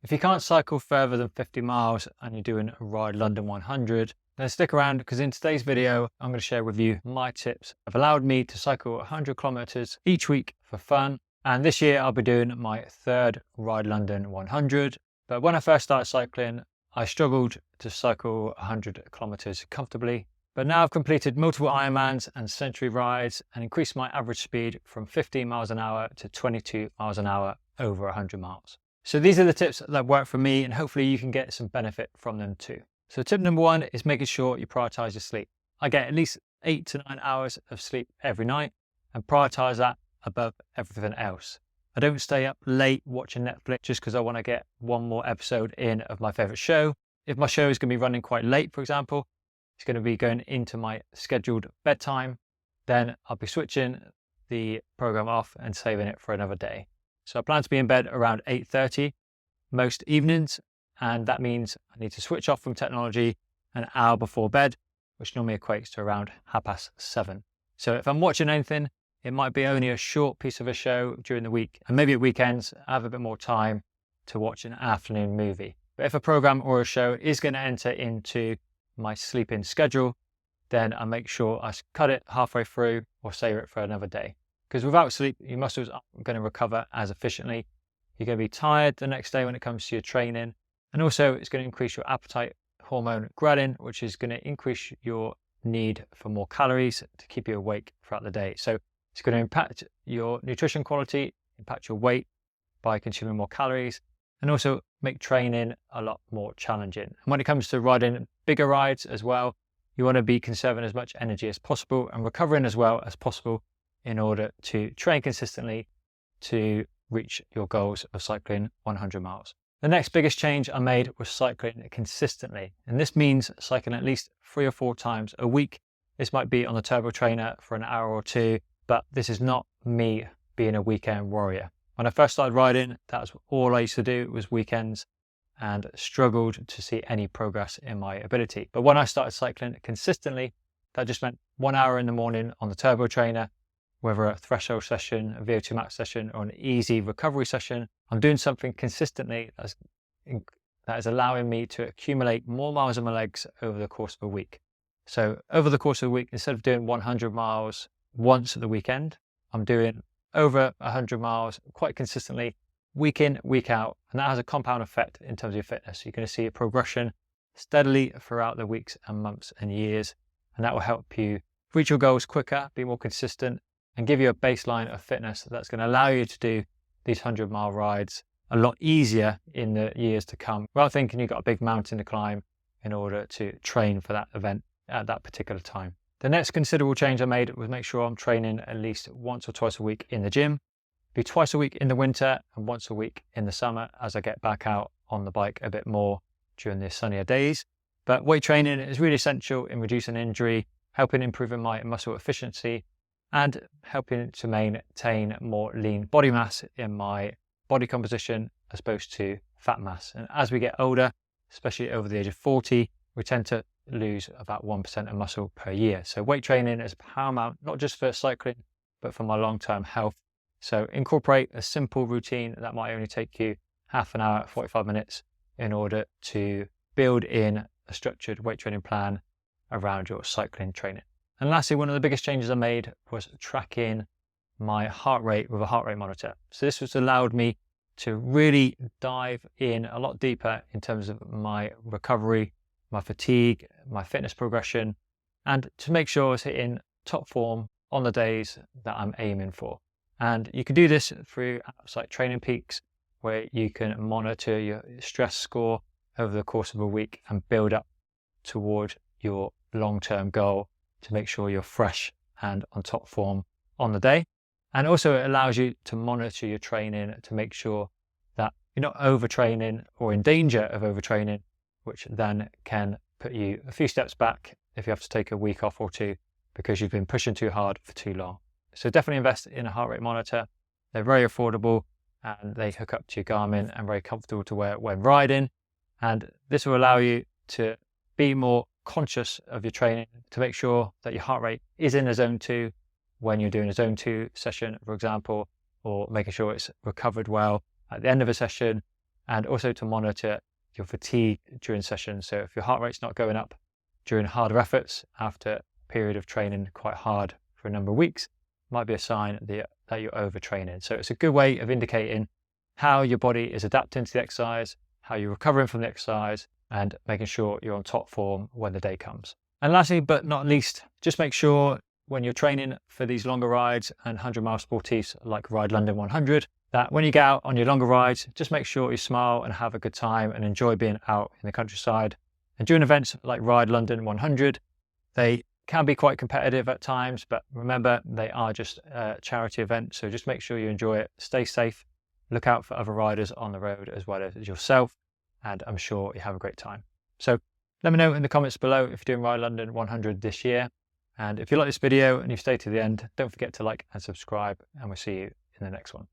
If you can't cycle further than 50 miles and you're doing a Ride London 100, then stick around because in today's video, I'm going to share with you my tips that have allowed me to cycle 100 kilometers each week for fun. And this year I'll be doing my third Ride London 100. But when I first started cycling, I struggled to cycle 100 kilometers comfortably. But now I've completed multiple Ironmans and century rides and increased my average speed from 15 miles an hour to 22 miles an hour over 100 miles. So these are the tips that work for me, and hopefully you can get some benefit from them too. So tip number one is making sure you prioritize your sleep. I get at least 8 to 9 hours of sleep every night and prioritize that above everything else. I don't stay up late watching Netflix just because I want to get one more episode in of my favorite show. If my show is going to be running quite late, for example, it's going to be going into my scheduled bedtime, then I'll be switching the program off and saving it for another day. So I plan to be in bed around 8:30 most evenings, and that means I need to switch off from technology an hour before bed, which normally equates to around 7:30. So if I'm watching anything, it might be only a short piece of a show during the week, and maybe at weekends I have a bit more time to watch an afternoon movie. But if a program or a show is going to enter into my sleeping schedule, then I make sure I cut it halfway through or save it for another day. Because without sleep, your muscles aren't going to recover as efficiently. You're going to be tired the next day when it comes to your training. And also it's going to increase your appetite hormone ghrelin, which is going to increase your need for more calories to keep you awake throughout the day. So it's going to impact your nutrition quality, impact your weight by consuming more calories, and also make training a lot more challenging. And when it comes to riding bigger rides as well, you want to be conserving as much energy as possible and recovering as well as possible in order to train consistently to reach your goals of cycling 100 miles. The next biggest change I made was cycling consistently. And this means cycling at least 3 or 4 times a week. This might be on the turbo trainer for an hour or two, but this is not me being a weekend warrior. When I first started riding, that was all I used to do was weekends and struggled to see any progress in my ability. But when I started cycling consistently, that just meant 1 hour in the morning on the turbo trainer, whether a threshold session, a VO2 max session, or an easy recovery session, I'm doing something consistently that is allowing me to accumulate more miles on my legs over the course of a week. So over the course of a week, instead of doing 100 miles once at the weekend, I'm doing over 100 miles quite consistently, week in, week out. And that has a compound effect in terms of your fitness. You're going to see a progression steadily throughout the weeks and months and years. And that will help you reach your goals quicker, be more consistent, and give you a baseline of fitness that's going to allow you to do these 100-mile rides a lot easier in the years to come, without thinking you've got a big mountain to climb in order to train for that event at that particular time. The next considerable change I made was make sure I'm training at least once or twice a week in the gym, be twice a week in the winter and once a week in the summer as I get back out on the bike a bit more during the sunnier days. But weight training is really essential in reducing injury, helping improving my muscle efficiency, and helping to maintain more lean body mass in my body composition as opposed to fat mass. And as we get older, especially over the age of 40, we tend to lose about 1% of muscle per year. So weight training is paramount, not just for cycling, but for my long-term health. So incorporate a simple routine that might only take you half an hour, 45 minutes in order to build in a structured weight training plan around your cycling training. And lastly, one of the biggest changes I made was tracking my heart rate with a heart rate monitor. So this has allowed me to really dive in a lot deeper in terms of my recovery, my fatigue, my fitness progression, and to make sure I was hitting top form on the days that I'm aiming for. And you can do this through apps like Training Peaks, where you can monitor your stress score over the course of a week and build up toward your long-term goal to make sure you're fresh and on top form on the day. And also it allows you to monitor your training to make sure that you're not overtraining or in danger of overtraining, which then can put you a few steps back if you have to take a week off or two because you've been pushing too hard for too long. So definitely invest in a heart rate monitor. They're very affordable and they hook up to your Garmin and very comfortable to wear when riding. And this will allow you to be more conscious of your training to make sure that your heart rate is in a zone 2 when you're doing a zone 2 session, for example, or making sure it's recovered well at the end of a session and also to monitor your fatigue during sessions. So if your heart rate's not going up during harder efforts after a period of training quite hard for a number of weeks, might be a sign that you're overtraining. So it's a good way of indicating how your body is adapting to the exercise, how you're recovering from the exercise, and making sure you're on top form when the day comes. And lastly, but not least, just make sure when you're training for these longer rides and 100-mile sportifs like Ride London 100, that when you get out on your longer rides, just make sure you smile and have a good time and enjoy being out in the countryside. And during events like Ride London 100, they can be quite competitive at times, but remember, they are just a charity event. So just make sure you enjoy it, stay safe, look out for other riders on the road as well as yourself, and I'm sure you have a great time. So let me know in the comments below if you're doing Ride London 100 this year. And if you like this video and you've stayed to the end, don't forget to like and subscribe, and we'll see you in the next one.